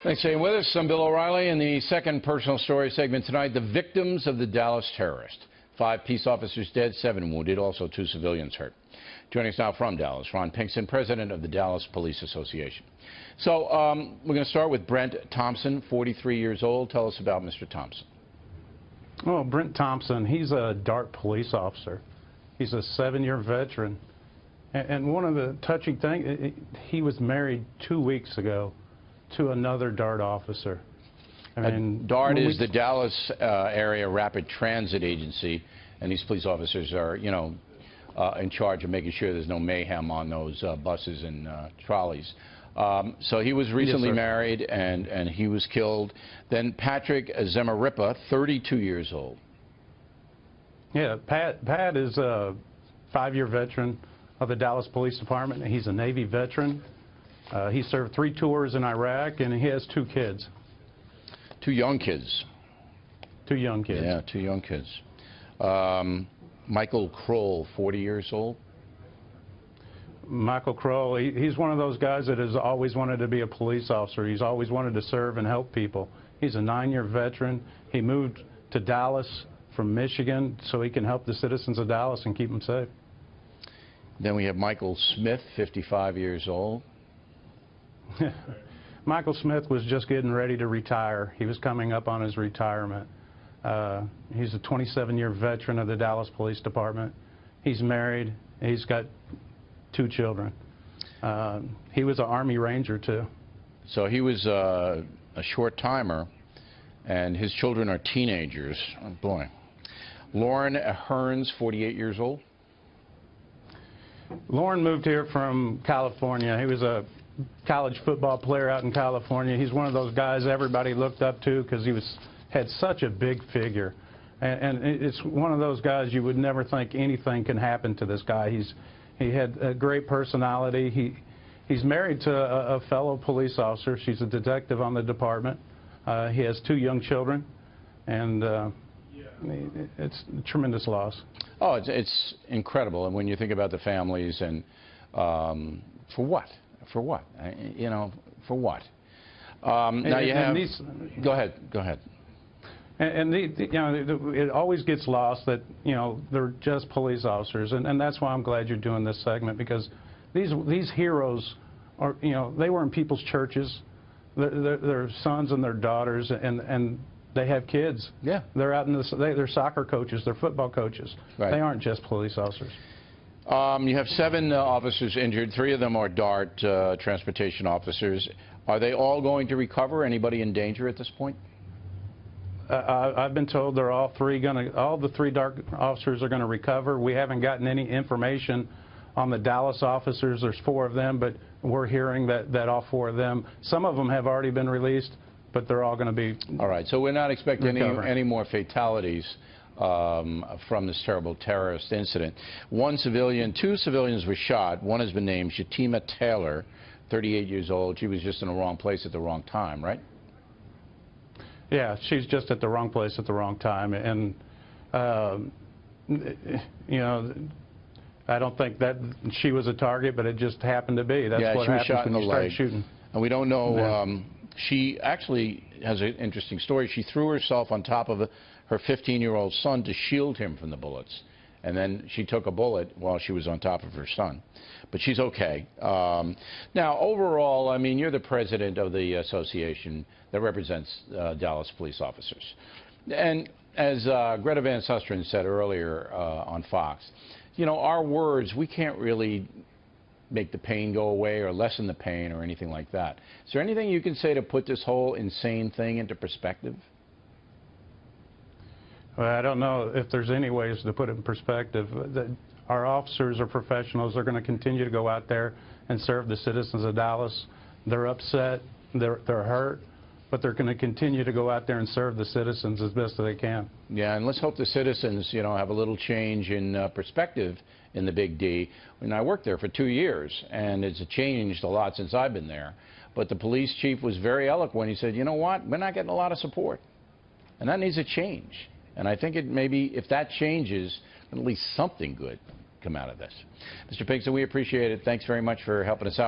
Thanks for staying with us. I'm Bill O'Reilly in the second personal story segment tonight. The victims of the Dallas terrorist. 5 peace officers dead, 7 wounded, also 2 civilians hurt. Joining us now from Dallas, Ron Pinkston, president of the Dallas Police Association. So we're going to start with Brent Thompson, 43 years old. Tell us about Mr. Thompson. Well, Brent Thompson, he's a DART police officer. He's a 7-year veteran. And one of the touching things, he was married 2 weeks ago to another DART officer. I mean, DART is the Dallas Area Rapid Transit Agency, and these police officers are, in charge of making sure there's no mayhem on those buses and trolleys. So he was recently married, and he was killed. Then Patrick Zemaripa, 32 years old. Yeah, Pat is a 5-year veteran of the Dallas Police Department. He's a Navy veteran. He served 3 tours in Iraq, and he has 2 kids. 2 young kids. 2 young kids. Yeah, 2 young kids. Michael Kroll, 40 years old. Michael Kroll, he's one of those guys that has always wanted to be a police officer. He's always wanted to serve and help people. He's a 9-year veteran. He moved to Dallas from Michigan so he can help the citizens of Dallas and keep them safe. Then we have Michael Smith, 55 years old. Michael Smith was just getting ready to retire. He was coming up on his retirement. He's a 27-year veteran of the Dallas Police Department. He's married. He's got 2 children. He was an Army Ranger, too. So he was a short-timer, and his children are teenagers. Oh, boy. Lauren Hearns, 48 years old. Lauren moved here from California. He was a college football player out in California. He's one of those guys everybody looked up to because he had such a big figure. And it's one of those guys you would never think anything can happen to this guy. He had a great personality. He's married to a fellow police officer. She's a detective on the department. He has 2 young children, and it's a tremendous loss. Oh, it's incredible. And when you think about the families and for what? For what? For what? Now you have. Go ahead. And it always gets lost that they're just police officers, and that's why I'm glad you're doing this segment, because these heroes are they were in people's churches, their sons and their daughters, and they have kids. Yeah. They're out in they're soccer coaches, they're football coaches. Right. They aren't just police officers. You have 7 officers injured. 3 of them are DART transportation officers. Are they all going to recover? Anybody in danger at this point? I've been told they're all the 3 DART officers are going to recover. We haven't gotten any information on the Dallas officers. There's 4 of them, but we're hearing that all 4 of them, some of them have already been released, but they're all going to be. All right, so we're not expecting any more fatalities from this terrible terrorist incident. 2 civilians were shot. One has been named Shatima Taylor, 38 years old. She was just in the wrong place at the wrong time, right? Yeah, she's just at the wrong place at the wrong time, and I don't think that she was a target, but it just happened to be. That's what happens when you start shooting. And we don't know. She actually has an interesting story. She threw herself on top of her 15-year-old son to shield him from the bullets. And then she took a bullet while she was on top of her son. But she's okay. Now, overall, I mean, you're the president of the association that represents Dallas police officers. And as Greta Van Susteren said earlier on Fox, our words, we can't really make the pain go away or lessen the pain or anything like that. Is there anything you can say to put this whole insane thing into perspective? Well, I don't know if there's any ways to put it in perspective. Our officers are professionals. They're going to continue to go out there and serve the citizens of Dallas. They're upset. They're hurt. But they're going to continue to go out there and serve the citizens as best as they can. Yeah, and let's hope the citizens, have a little change in perspective in the Big D. And I worked there for 2 years, and it's changed a lot since I've been there. But the police chief was very eloquent. He said, you know what, we're not getting a lot of support. And that needs to change. And I think if that changes, at least something good come out of this. Mr. Pinkston, we appreciate it. Thanks very much for helping us out.